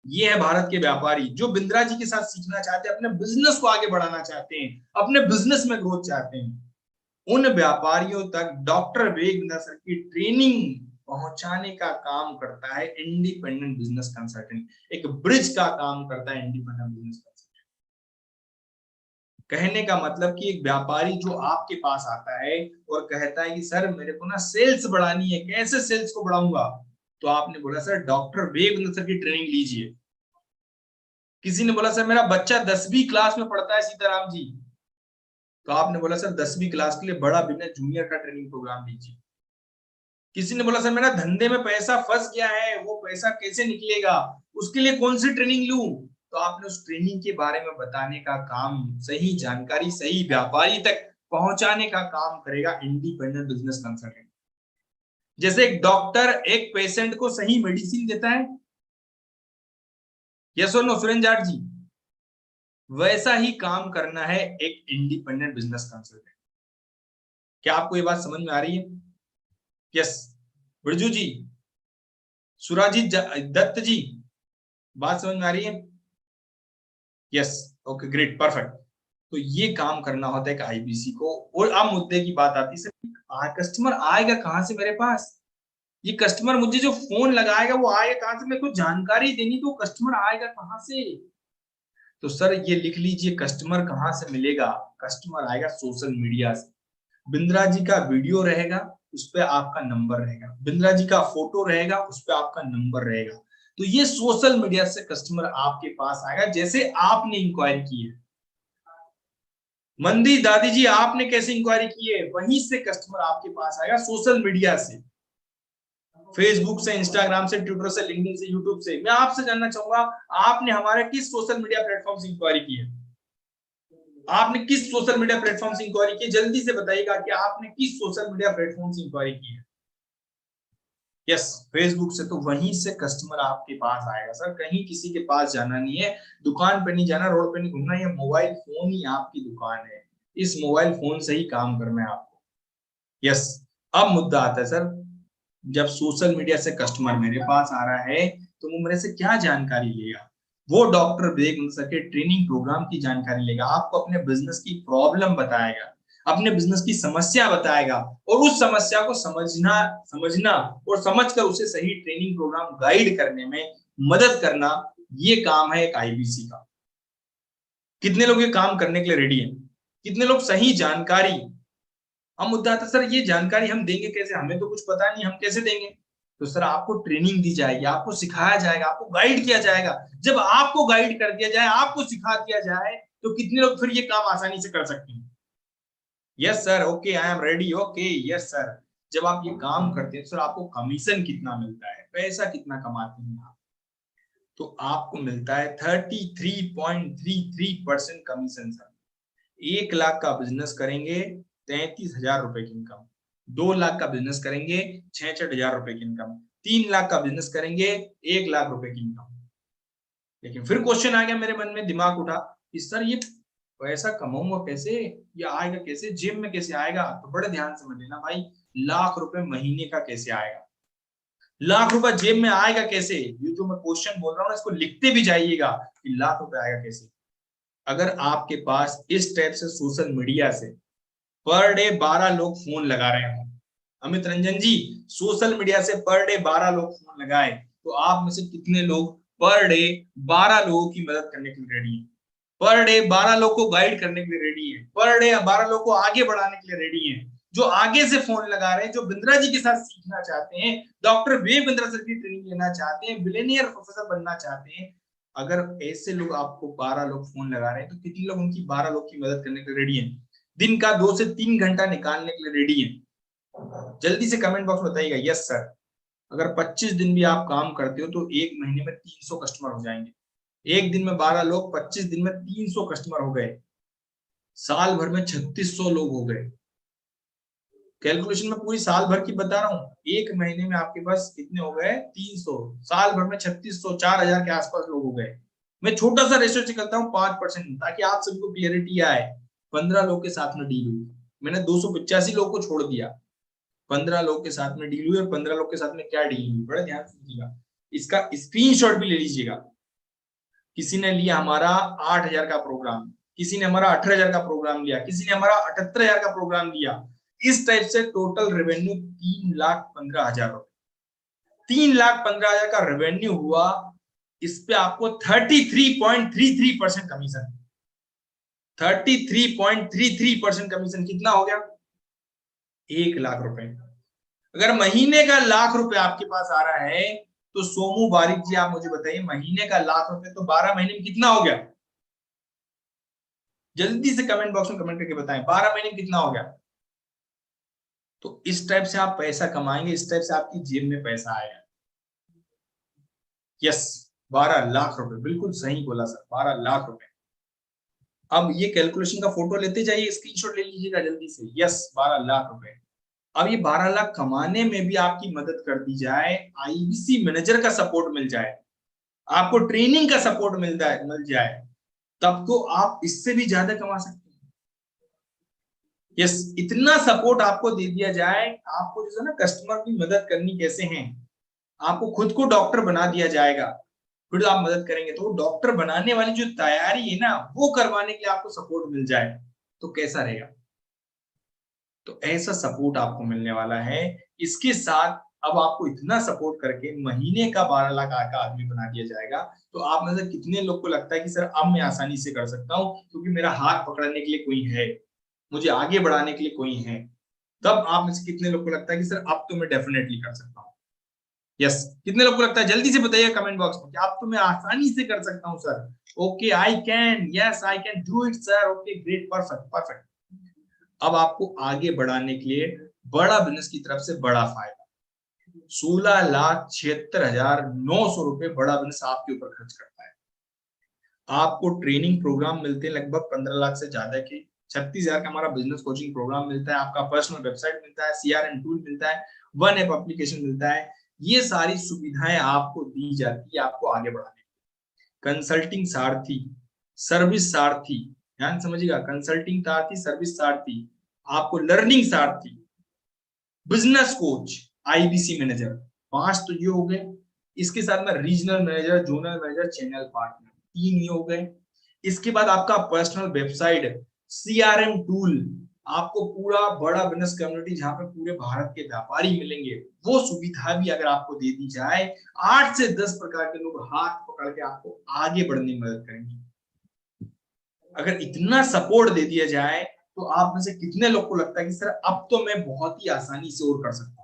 ये है भारत के व्यापारी जो बिंद्रा जी के साथ सीखना चाहते हैं, अपने बिजनेस को आगे बढ़ाना चाहते हैं, अपने बिजनेस में ग्रोथ चाहते हैं। उन व्यापारियों तक डॉक्टर वेगेंद्र सर की ट्रेनिंग पहुंचाने का काम करता है इंडिपेंडेंट बिजनेस कंसल्टेंट, एक ब्रिज का काम करता है इंडिपेंडेंट बिजनेस कंसल्टेंट। कहने का मतलब कि एक व्यापारी जो आपके पास आता है और कहता है कि सर मेरे को ना सेल्स बढ़ानी है, कैसे सेल्स को बढ़ाऊंगा, तो आपने बोला सर डॉक्टर वेगेंद्र सर की ट्रेनिंग लीजिए। किसी ने बोला सर मेरा बच्चा 10वीं क्लास में पढ़ता है सीताराम जी, तो आपने बोला सर 10वीं क्लास के लिए बड़ा बिजनेस जूनियर का ट्रेनिंग प्रोग्राम लीजिए। किसी ने बोला सर मेरा धंधे में पैसा फंस गया है, वो पैसा कैसे निकलेगा, उसके लिए कौन सी ट्रेनिंग लूं, तो आपने उस ट्रेनिंग के बारे में बताने का काम, सही जानकारी सही व्यापारी तक पहुंचाने का काम करेगा इंडिपेंडेंट बिजनेस कंसल्टेंट। जैसे एक डॉक्टर एक पेशेंट को सही मेडिसिन देता है, यस और नो सुरेंद्र जाट जी, वैसा ही काम करना है एक इंडिपेंडेंट बिजनेस कंसल्टेंट। क्या आपको ये बात समझ में आ रही है। यस, बिरजू जी, सुराजीत दत्त जी, बात समझ में आ रही है। Yes, okay great, perfect. तो ये काम करना होता है एक आईबीसी को। और अब मुद्दे की बात आती है, कस्टमर आएगा कहां से मेरे पास, ये कस्टमर मुझे जो फोन लगाएगा वो आएगा कहां से, मेरे को जानकारी देनी, तो कस्टमर आएगा कहां से। तो सर ये लिख लीजिए, कस्टमर कहां से मिलेगा, कस्टमर आएगा सोशल मीडिया से। बिंद्रा जी का वीडियो रहेगा, उस पर आपका नंबर रहेगा, बिंद्रा जी का फोटो रहेगा, उस पर आपका नंबर रहेगा। तो ये सोशल मीडिया से कस्टमर आपके पास आएगा, जैसे आपने इंक्वायरी की है। मंदी दादी जी आपने कैसे इंक्वायरी की है, वहीं से कस्टमर आपके पास आएगा, सोशल मीडिया से, फेसबुक से, इंस्टाग्राम से, ट्विटर से, लिंक्डइन से, यूट्यूब से। मैं आपसे जानना चाहूंगा, आपने हमारे किस सोशल मीडिया प्लेटफॉर्म से इंक्वायरी की है? आपने किस सोशल मीडिया प्लेटफॉर्म से इंक्वायरी की? जल्दी से बताइएगा कि आपने किस सोशल मीडिया प्लेटफॉर्म से इंक्वायरी की है। यस, फेसबुक से। तो वहीं से कस्टमर आपके पास आएगा सर, कहीं किसी के पास जाना नहीं है, दुकान पे नहीं जाना, रोड पे नहीं घूमना, ये मोबाइल फोन ही आपकी दुकान है, इस मोबाइल फोन से ही काम करना है आपको। यस, अब मुद्दा आता है सर, जब सोशल मीडिया से कस्टमर मेरे पास आ रहा है तो वो मेरे से क्या जानकारी लेगा? वो डॉक्टर विवेक मिश्रा के ट्रेनिंग प्रोग्राम की जानकारी लेगा, आपको अपने बिजनेस की प्रॉब्लम बताएगा, अपने बिजनेस की समस्या बताएगा, और उस समस्या को समझना और समझकर उसे सही ट्रेनिंग प्रोग्राम गाइड करने में मदद करना, ये काम है एक आईबीसी का। कितने लोग ये काम करने के लिए रेडी हैं? कितने लोग सही जानकारी? हम मुद्दा आता सर, ये जानकारी हम देंगे कैसे, हमें तो कुछ पता नहीं, हम कैसे देंगे? तो सर आपको ट्रेनिंग दी जाएगी, आपको सिखाया जाएगा, आपको गाइड किया जाएगा। जब आपको गाइड कर दिया जाए, आपको सिखा दिया जाए, तो कितने लोग फिर ये काम आसानी से कर सकते हैं? Yes sir, okay, I am ready, okay, yes sir. जब आप ये काम करते हैं सर, आपको कमीशन कितना मिलता है, पैसा कितना कमाते हैं आप? तो आपको मिलता है 33.33% कमीशन सर। 1 लाख का बिजनेस करेंगे 33,000 रुपए की इनकम, 2 लाख का बिजनेस करेंगे 66,000 रुपए की इनकम, 3 लाख का बिजनेस करेंगे 1 लाख रुपए की इनकम। लेकिन फिर क्वेश्चन आ गया मेरे मन में, दिमाग उठा कि सर ये पैसा कमाऊंगा कैसे, ये आएगा कैसे, जेब में कैसे आएगा? तो बड़े ध्यान समझ लेना भाई, 1 लाख रुपए महीने का कैसे आएगा, 1 लाख रुपए जेब में आएगा कैसे? ये जो मैं क्वेश्चन बोल रहा हूँ इसको लिखते भी जाइएगा कि 1 लाख रुपए आएगा कैसे। अगर आपके पास इस टाइप से सोशल मीडिया से पर डे 12 लोग फोन लगा रहे हो, अमित रंजन जी, सोशल मीडिया से पर डे 12 लोग फोन लगाए, तो आप में से कितने लोग पर डे 12 लोगों की मदद करने के लिए रेडी है? पर डे 12 लोग को गाइड करने के लिए रेडी है? पर डे 12 लोग को आगे बढ़ाने के लिए रेडी है? जो आगे से फोन लगा रहे हैं, जो बिंद्रा जी के साथ सीखना चाहते हैं, डॉक्टर विवेक बिंद्रा सर की ट्रेनिंग लेना चाहते हैं, बिलियनियर प्रोफेसर बनना चाहते हैं, अगर ऐसे लोग आपको 12 लोग फोन लगा रहे हैं, तो कितने लोग उनकी 12 लोग की मदद करने के लिए रेडी है? दिन का 2 से 3 घंटा निकालने के लिए रेडी है? जल्दी से कमेंट बॉक्स में बताइएगा यस सर। अगर 25 दिन भी आप काम करते हो तो एक महीने में 300 कस्टमर हो जाएंगे। एक दिन में 12 लोग, 25 दिन में 300 कस्टमर हो गए, साल भर में 3600 लोग हो गए। कैलकुलेशन में पूरी साल भर की बता रहा हूँ, एक महीने में आपके पास कितने हो गए? 300, साल भर में 3600, 4000 के आसपास लोग हो गए। मैं छोटा सा रेशियो निकलता हूँ 5%, ताकि आप सभी को क्लियरिटी आए। 15 लोग के साथ में डील हुई, मैंने 285 लोग को छोड़ दिया, 15 लोग के साथ में डील हुई, और 15 लोग के साथ में क्या डील हुई, बड़े ध्यान से सुनिएगा, इसका स्क्रीनशॉट भी ले लीजिएगा। किसी ने लिया हमारा 8000 का प्रोग्राम, किसी ने हमारा 18000 का प्रोग्राम लिया, किसी ने हमारा 78000 का प्रोग्राम लिया। इस टाइप से टोटल रेवेन्यू 3,15,000 रुपए, 3,15,000 का रेवेन्यू हुआ। इस पे आपको 33.33% कमीशन, 33.33% कमीशन कितना हो गया? 1 लाख रुपए। अगर महीने का 1 लाख रुपए आपके पास आ रहा है, तो सोमू बारिक जी आप मुझे बताइए, महीने का 1 लाख रुपए तो 12 महीने में कितना हो गया? जल्दी से कमेंट बॉक्स में कमेंट करके बताएं, 12 महीने में कितना हो गया? तो इस टाइप से आप पैसा कमाएंगे, इस टाइप से आपकी जेब में पैसा आएगा। यस, 12 लाख रुपए, बिल्कुल सही बोला सर, 12 लाख रुपए। अब ये कैलकुलेशन का फोटो लेते जाइए, स्क्रीनशॉट ले लीजिएगा जल्दी से। यस, 12 लाख रुपए। अब ये 12 लाख कमाने में भी आपकी मदद कर दी जाए, आईबीसी मैनेजर का सपोर्ट मिल जाए, आपको ट्रेनिंग का सपोर्ट मिल जाए, तब तो आप इससे भी ज्यादा कमा सकते हैं। यस, इतना सपोर्ट आपको दे दिया जाए, आपको जो है ना कस्टमर की मदद करनी कैसे है, आपको खुद को डॉक्टर बना दिया जाएगा, फिर आप मदद करेंगे। तो डॉक्टर बनाने वाली जो तैयारी है ना, वो करवाने के लिए आपको सपोर्ट मिल जाए तो कैसा रहेगा? तो ऐसा सपोर्ट आपको मिलने वाला है। इसके साथ अब आपको इतना सपोर्ट करके महीने का 12 लाख का आदमी बना दिया जाएगा। तो आप में से कितने लोग को लगता है कि सर अब मैं आसानी से कर सकता हूँ, क्योंकि मेरा हाथ पकड़ने के लिए कोई है, मुझे आगे बढ़ाने के लिए कोई है? तब आप में से कितने लोग को लगता है कि सर अब तो मैं डेफिनेटली कर सकता हूँ? यस, कितने लोग को लगता है, जल्दी से बताइए कमेंट बॉक्स में कि आप तो मैं आसानी से कर सकता हूं sir. Okay, I can, yes I can do it sir. Okay great, perfect perfect. अब आपको आगे बढ़ाने के लिए बड़ा बिजनेस की तरफ से बड़ा फायदा, 16,76,900 रुपए बड़ा बिजनेस आपके ऊपर खर्च करता है। आपको ट्रेनिंग प्रोग्राम मिलते हैं लगभग 15 लाख से ज्यादा के, 36,000 का हमारा बिजनेस कोचिंग प्रोग्राम मिलता है, आपका पर्सनल वेबसाइट मिलता है, CRM टूल मिलता है, वन ऐप एप्लीकेशन मिलता है। ये सारी सुविधाएं आपको दी जाती है आपको आगे बढ़ाने के। कंसल्टिंग सारथी, सर्विस सारथी, ध्यान समझिएगा, कंसल्टिंग सारथी, सर्विस सारथी, आपको लर्निंग सारथी, बिजनेस कोच, IBC मैनेजर, 5 तो ये हो गए। इसके साथ में regional manager, zonal manager, channel partner, 3 ये हो गए। इसके बाद आपका पर्सनल वेबसाइट, CRM टूल, आपको पूरा बड़ा बिजनेस कम्युनिटी जहां पे पूरे भारत के व्यापारी मिलेंगे, वो सुविधा भी अगर आपको दे दी जाए, 8 से 10 प्रकार के लोग हाथ पकड़ के आपको आगे बढ़ने में मदद करेंगे। अगर इतना सपोर्ट दे दिया जाए तो आप में से कितने लोग को लगता है कि सर अब तो मैं बहुत ही आसानी से और कर सकता हूँ,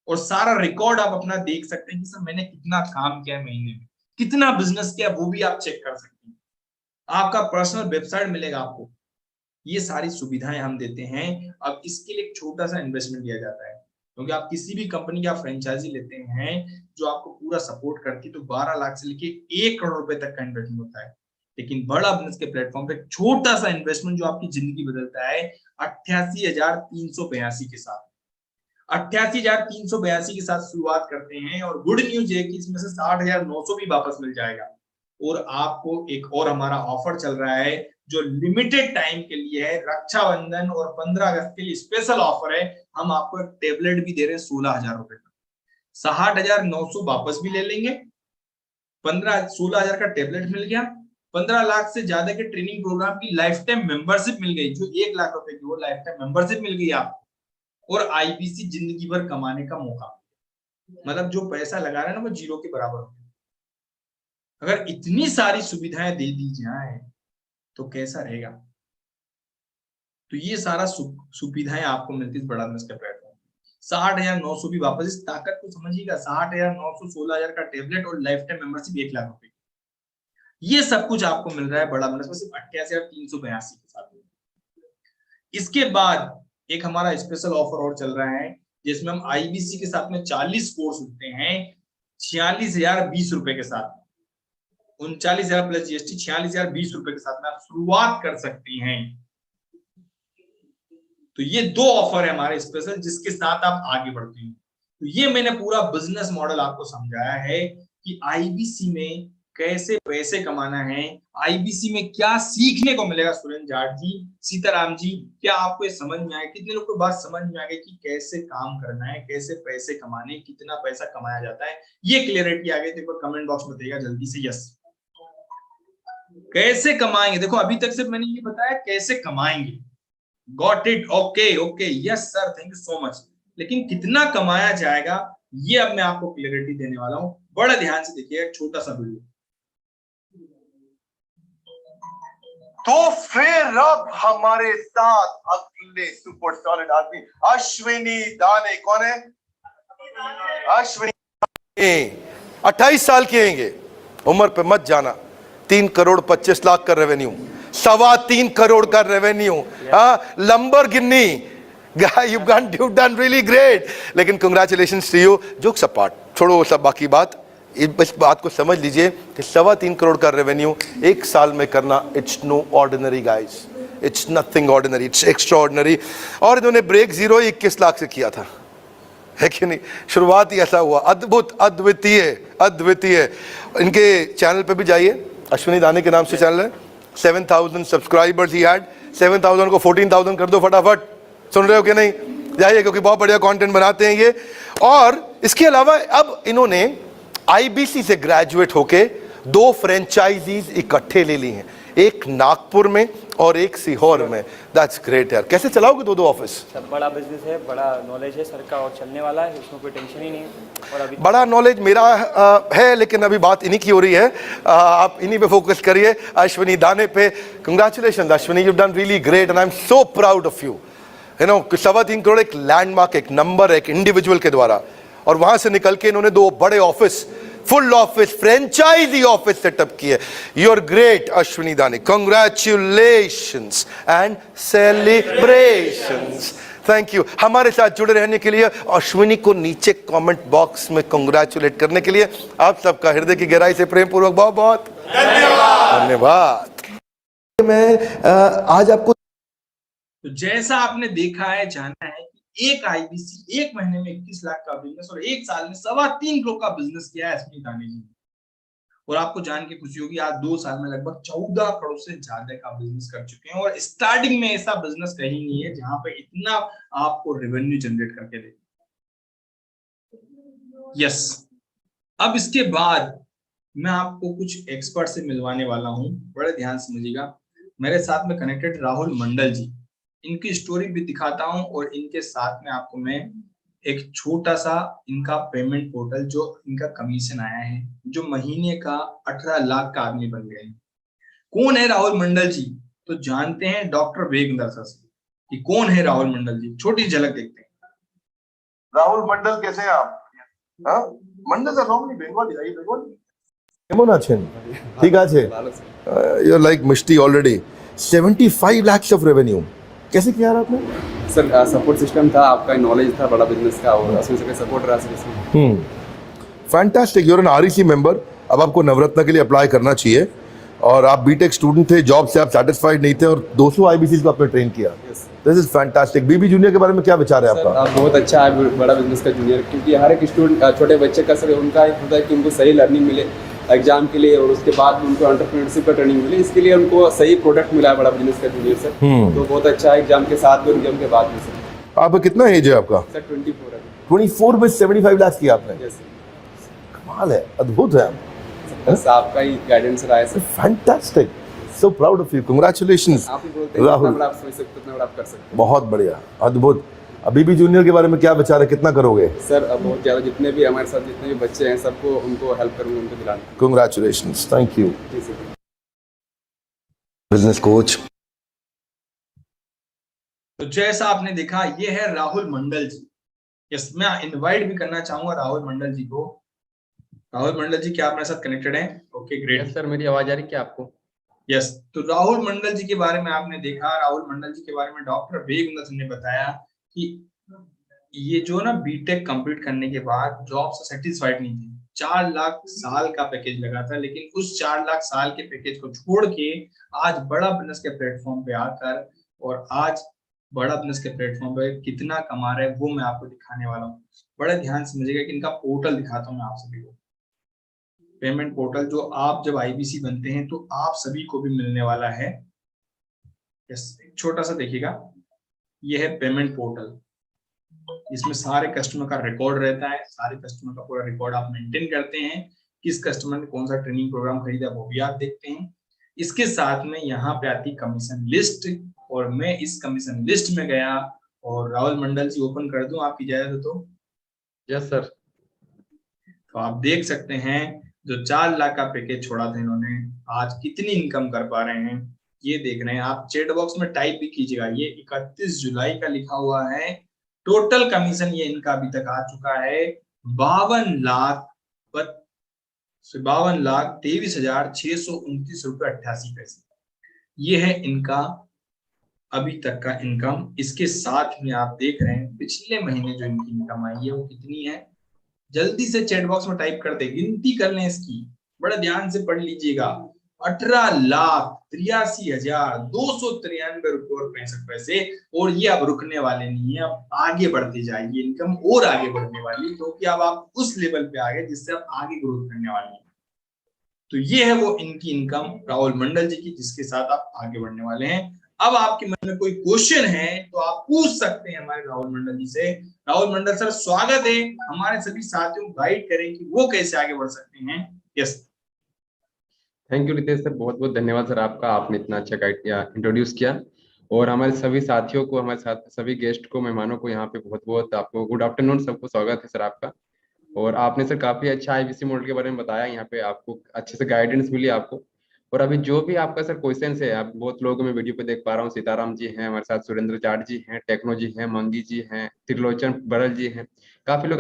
और सारा रिकॉर्ड आप अपना देख सकते हैं कि सर मैंने कितना काम किया महीने में, कितना बिजनेस किया, वो भी आप चेक कर सकते हैं। आपका पर्सनल वेबसाइट मिलेगा आपको। ये सारी सुविधाएं हम देते हैं। अब इसके लिए एक छोटा सा इन्वेस्टमेंट दिया जाता है, क्योंकि आप किसी भी कंपनी की आप फ्रेंचाइजी लेते हैं जो आपको पूरा सपोर्ट करती है, तो 12 लाख से लेके 1 करोड़ रुपए तक का इन्वेस्टमेंट होता है। लेकिन बड़ा बिजनेस के प्लेटफॉर्म पे छोटा सा इन्वेस्टमेंट जो आपकी जिंदगी बदलता है, 88,382 के साथ, 88,382 के साथ शुरुआत करते हैं। और गुड न्यूज है कि इसमें से 60,900 भी वापस मिल जाएगा। और आपको एक और हमारा ऑफर चल रहा है जो लिमिटेड टाइम के लिए है, रक्षाबंधन और 15 अगस्त के लिए स्पेशल ऑफर है। हम आपको एक टेबलेट भी दे रहे हैं 16,000 रुपए का, 60,900 वापस भी ले लेंगे, 16,000 का टेबलेट मिल गया, 15 लाख से ज्यादा के ट्रेनिंग प्रोग्राम की लाइफ टाइम मेंबरशिप मिल गई, जो 1 लाख रुपए की वो लाइफ टाइम मेंबरशिप मिल गई आपको, और IBC जिंदगी भर कमाने का मौका। मतलब जो पैसा लगा रहा है ना वो जीरो के बराबर हो। अगर इतनी सारी सुविधाएं दे दी जाए तो कैसा रहेगा। तो ये सारा सुविधाएं आपको मिलती है बड़ा बिजनेस के प्लेटफॉर्म। 60,900 भी वापस, इस ताकत को समझिएगा, 60,900, 16,000 का टेबलेट और लाइफ टाइम मेंबरशिप 1 लाख रुपए, ये सब कुछ आपको मिल रहा है बड़ा बिजनेस में सिर्फ 88,382 के साथ। इसके बाद एक हमारा स्पेशल ऑफर और चल रहा है, जिसमें हम IBC के साथ में 40 कोर्स होते हैं 46,020 रुपए के साथ, 39,000 प्लस GST, 46,020 रुपए के साथ में आप शुरुआत कर सकते हैं। तो ये 2 ऑफर है हमारे स्पेशल, जिसके साथ आप आगे बढ़ते हैं। तो ये मैंने पूरा बिजनेस मॉडल आपको समझाया है कि IBC में कैसे पैसे कमाना है, IBC में क्या सीखने को मिलेगा। सुरेंद्र जाट जी, सीताराम जी, क्या आपको ये समझ में आया? कितने लोग को बात समझ में आ गई कि कैसे काम करना है, कैसे पैसे कमाने, कितना पैसा कमाया जाता है, ये क्लियरिटी आ गई? देखो कमेंट बॉक्स में बताइएगा जल्दी से यस। कैसे कमाएंगे, देखो अभी तक सिर्फ मैंने ये बताया कैसे कमाएंगे, got it, okay okay, yes sir, thank you so much. लेकिन कितना कमाया जाएगा ये अब मैं आपको क्लियरिटी देने वाला हूं, बड़ा ध्यान से देखिए, छोटा सा वीडियो। तो फिर अब हमारे साथ अगले सुपर सॉलिड आदमी अश्विनी दाने। कौन है अश्विनी? 28 साल के हैं, उम्र पे मत जाना। 3 करोड़ 25 लाख का रेवेन्यू, 3.25 करोड़ का revenue, Lamborghini, you've done really great। लेकिन congratulations to you। Jokes apart, छोड़ो सब बाकी बात, इस बात को समझ लीजिए कि 3.25 करोड़ का रेवेन्यू 1 साल में करना, it's no ordinary guys, it's nothing ordinary, it's extraordinary. और इन्होंने ब्रेक 21 लाख से किया था, है कि नहीं? शुरुआत ही ऐसा हुआ, अद्भुत, अद्वितीय, अद्वितीय। इनके चैनल पे भी जाइए, अश्विनी दाने के नाम से चैनल है, 7,000 सब्सक्राइबर्स ही हैड, 7,000 को 14,000 कर दो फटाफट। सुन रहे हो कि नहीं? जाइए, क्योंकि बहुत बढ़िया कंटेंट बनाते हैं ये। और इसके अलावा अब इन्होंने IBC से ग्रेजुएट होके 2 फ्रेंचाइजीज इकट्ठे ले ली हैं, एक नागपुर में और एक सीहोर में। दैट्स ग्रेट यार। कैसे चलाओगे 2 ऑफिस? सब बड़ा बिजनेस है, बड़ा नॉलेज है सर का, और चलने वाला है, उसमें कोई टेंशन ही नहीं है। और अभी बड़ा नॉलेज मेरा है, लेकिन अभी बात इन्हीं की हो रही है, आप इन्हीं पे फोकस करिए, अश्विनी दाने पे। Congratulation Ashwini, you done really great and I am so proud of you. 3.25 crore एक लैंडमार्क, एक नंबर, एक इंडिविजुअल के द्वारा, और वहां से निकल के इन्होंने 2 बड़े office, full office, franchise office setup किए। You are great Ashwini Dani, congratulations and celebrations. Thank you हमारे साथ जुड़े रहने के लिए, अश्विनी को नीचे कमेंट बॉक्स में कांग्रेचुलेट करने के लिए आप सबका हृदय की गहराई से प्रेम पूर्वक बहुत बहुत धन्यवाद। मैं आज आपको, तो जैसा आपने देखा है, जाना है कि एक आईबीसी 1 महीने में 21 लाख का बिजनेस और 1 साल में 3.25 करोड़ का बिजनेस किया है अश्विनी दानी जी ने। और आपको जान के खुशी होगी, आज 2 साल में लगभग 14 करोड़ से ज्यादा का बिजनेस कर चुके हैं। और स्टार्टिंग में ऐसा बिजनेस कहीं नहीं है जहां पे इतना आपको रेवेन्यू जनरेट करके दे। यस, अब इसके बाद मैं आपको कुछ एक्सपर्ट से मिलवाने वाला हूं, बड़े ध्यान से समझिएगा। मेरे साथ में कनेक्टेड राहुल मंडल जी, इनकी स्टोरी भी दिखाता हूं और इनके साथ में आपको मैं एक छोटा सा इनका पेमेंट पोर्टल, जो इनका कमीशन आया है, जो महीने का 18 लाख का आदमी बन गए। कौन है राहुल मंडल जी? तो जानते हैं डॉक्टर वेगेंद्र सर से कि कौन है राहुल मंडल जी। छोटी झलक देखते हैं। राहुल मंडल कैसे हैं आप? हाँ, मंडल सर नॉर्मली बंगाली है, बंगाली কেমন আছেন? ঠিক আছে। You are like Mishti already 75 lakhs of revenue कैसे किया आपने? सर सपोर्ट सिस्टम था, आपका नॉलेज था बड़ा बिजनेस का, और उसमें से सपोर्ट रहा सर इसमें। Fantastic, you are an REC member. अब आपको नवरत्न के लिए अप्लाई करना चाहिए। और आप बीटेक स्टूडेंट थे, जॉब से आप सेटिस्फाइड नहीं थे और 200 आईबीसी को आपने ट्रेन किया। This is fantastic. BB junior के बारे में क्या विचार है आपका? बहुत अच्छा है बड़ा बिजनेस का जूनियर, क्योंकि हर एक स्टूडेंट, छोटे बच्चे का सर उनका एक होता है कि उनको सही लर्निंग मिले एग्जाम के लिए, और उसके बाद उनको एंटरप्रेन्योरशिप का ट्रेनिंग मिले, इसके लिए उनको सही प्रोडक्ट मिला है बड़ा बिजनेस का जूनियर सर। तो बहुत अच्छा है एग्जाम के साथ और एग्जाम के बाद में सर। आपका कितना एज है आपका? सर 24 है। 24 में 75 लाख किया आपने? यस कमाल है, अद्भुत है। बस आपका ही गाइडेंस रहा है sir. Fantastic, so proud of you, congratulations आप ही बोलते हैं राहुल। जितना बड़ा आप सोच सकते उतना बड़ा आप कर सकते हैं। बहुत बढ़िया, अद्भुत। अभी भी जूनियर के बारे में क्या विचार है, कितना करोगे? सर अब बहुत ज़्यादा, जितने भी हमारे साथ जितने भी बच्चे हैं सबको उनको हेल्प करूँगा, उनको दिलाना। Congratulations, thank you. जी सर। Business coach. तो जैसा आपने देखा, ये है राहुल मंडल जी। यस, मैं इनवाइट भी करना चाहूंगा राहुल मंडल जी को। राहुल मंडल जी, क्या आप मेरे साथ कनेक्टेड हैं? ओके, ग्रेट सर, मेरी आवाज आ रही क्या आपको? यस, तो राहुल मंडल जी के बारे में आपने देखा। राहुल मंडल जी के बारे में डॉक्टर वेगेंद्र सर ने बताया कि ये जो ना बीटेक कंप्लीट करने के बाद जॉब से सेटिस्फाइड नहीं थे। 4 लाख साल का पैकेज लगा था, लेकिन उस 4 लाख साल के पैकेज को छोड़ के आज बड़ा बिजनेस के प्लेटफॉर्म पे आकर, और आज बड़ा बिजनेस के प्लेटफॉर्म पे कितना कमा रहे हैं वो मैं आपको दिखाने वाला हूँ। बड़े ध्यान से समझिएगा कि इनका पोर्टल दिखाता हूँ मैं आप सभी को। पेमेंट पोर्टल जो आप जब आईबीसी बनते हैं तो आप सभी को भी मिलने वाला है। यस, छोटा सा देखिएगा, ये है पेमेंट पोर्टल। इसमें सारे कस्टमर का रिकॉर्ड रहता है, सारे कस्टमर का पूरा रिकॉर्ड आप मेंटेन करते हैं। किस कस्टमर ने कौन सा ट्रेनिंग प्रोग्राम खरीदा वो भी आप देखते हैं। इसके साथ में यहाँ पे आती कमीशन लिस्ट, और मैं इस कमीशन लिस्ट में गया और राहुल मंडल जी ओपन कर दूं आपकी इजाजत हो तो? Yes sir. तो आप देख सकते हैं जो 4 लाख का पैकेज छोड़ा था इन्होंने, आज कितनी इनकम कर पा रहे हैं ये देख रहे हैं आप। चैट बॉक्स में टाइप भी कीजिएगा, ये 31 जुलाई का लिखा हुआ है। टोटल कमीशन ये इनका अभी तक आ चुका है 52,23,629 रुपये 88 पैसे। ये है इनका अभी तक का इनकम। इसके साथ में आप देख रहे हैं पिछले महीने जो इनकी इनकम आई है वो कितनी है। जल्दी से चैट बॉक्स में टाइप कर दे, गिनती कर लें इसकी, बड़ा ध्यान से पढ़ लीजिएगा। 18,83,293 रुपये और 65 पैसे। और ये अब रुकने वाले नहीं है, अब आगे बढ़ती जाएगी इनकम, और आगे बढ़ने वाली, क्योंकि अब आप उस लेवल पे आ गए जिससे आप आगे ग्रोथ करने वाले हैं। तो ये है वो इनकी इनकम राहुल मंडल जी की, जिसके साथ आप आगे बढ़ने वाले हैं। अब आपके मन में कोई क्वेश्चन है तो आप पूछ सकते हैं हमारे राहुल मंडल जी से। राहुल मंडल सर, स्वागत है। हमारे सभी साथियों को गाइड करें कि वो कैसे आगे बढ़ सकते हैं। Yes, thank you Ritesh sir, बहुत बहुत धन्यवाद सर आपका, आपने इतना अच्छा गाइड किया, इंट्रोड्यूस किया। और हमारे सभी साथियों को, हमारे साथ सभी गेस्ट को, मेहमानों को यहाँ पे बहुत बहुत आपको गुड आफ्टरनून, सबको स्वागत है सर आपका। और आपने सर काफी अच्छा आईबीसी मॉडल के बारे में बताया, यहाँ पे आपको अच्छे से गाइडेंस मिली आपको। और अभी जो भी आपका सर क्वेश्चन है, आप बहुत लोगों में वीडियो पे देख पा रहा हूँ, सीताराम जी हैं हमारे साथ, सुरेंद्र जाट जी हैं, टेक्नो जी हैं, मंगी जी हैं, त्रिलोचन बरल जी हैं, काफी लोग